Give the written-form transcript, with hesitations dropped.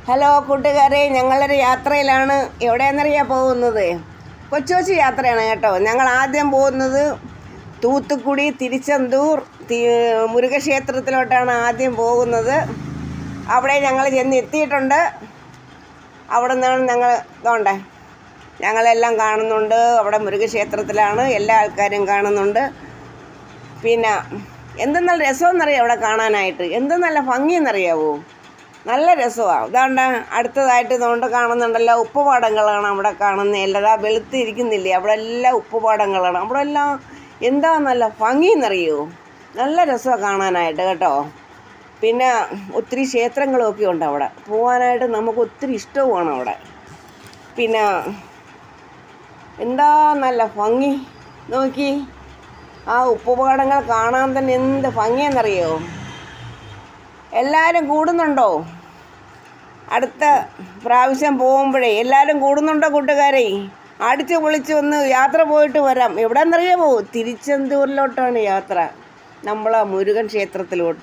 Hello കൂട്ടുകാരെ, ഞങ്ങളൊരു യാത്രയിലാണ്. എവിടെയെന്നറിയാൻ പോകുന്നത്? കൊച്ചി യാത്രയാണ് കേട്ടോ. ഞങ്ങൾ ആദ്യം പോകുന്നത് തൂത്തുക്കുടി തിരുച്ചെന്തൂർ മുരുകക്ഷേത്രത്തിലോട്ടാണ് ആദ്യം പോകുന്നത്. അവിടെ ഞങ്ങൾ ചെന്ന് എത്തിയിട്ടുണ്ട്. അവിടെ നിന്നാണ് ഞങ്ങളെല്ലാം കാണുന്നുണ്ട്. അവിടെ മുരുകക്ഷേത്രത്തിലാണ്, എല്ലാ ആൾക്കാരും കാണുന്നുണ്ട്. പിന്നെ എന്ത് നല്ല രസമെന്നറിയാം അവിടെ കാണാനായിട്ട്, എന്ത് നല്ല ഭംഗിയെന്നറിയാവോ? നല്ല രസമാണ്. ഇതാണ്ട് അടുത്തതായിട്ട് ഇതുകൊണ്ട് കാണുന്നുണ്ടല്ലോ, ഉപ്പുപാടങ്ങളാണ് അവിടെ കാണുന്നത്. എല്ലാതാ വെളുത്തിരിക്കുന്നില്ലേ, അവിടെ എല്ലാം ഉപ്പുപാടങ്ങളാണ്. അവിടെ എല്ലാം എന്താ നല്ല ഭംഗിയെന്നറിയോ? നല്ല രസമാണ് കാണാനായിട്ട് കേട്ടോ. പിന്നെ ഒത്തിരി ക്ഷേത്രങ്ങളൊക്കെ ഉണ്ട് അവിടെ പോകാനായിട്ട്, നമുക്ക് ഒത്തിരി ഇഷ്ടവുമാണ് അവിടെ. പിന്നെ എന്താ നല്ല ഭംഗി നോക്കി, ആ ഉപ്പുപാടങ്ങൾ കാണാൻ തന്നെ എന്ത് ഭംഗിയെന്നറിയോ? എല്ലാവരും കൂടുന്നുണ്ടോ? അടുത്ത പ്രാവശ്യം പോകുമ്പോഴേ എല്ലാവരും കൂടുന്നുണ്ടോ കൂട്ടുകാരെ? അടിച്ച് പൊളിച്ച് ഒന്ന് യാത്ര പോയിട്ട് വരാം. എവിടെയെന്നറിയാമോ? തിരുച്ചെന്തൂരിലോട്ടാണ് യാത്ര, നമ്മളെ മുരുകൻ ക്ഷേത്രത്തിലോട്ട്.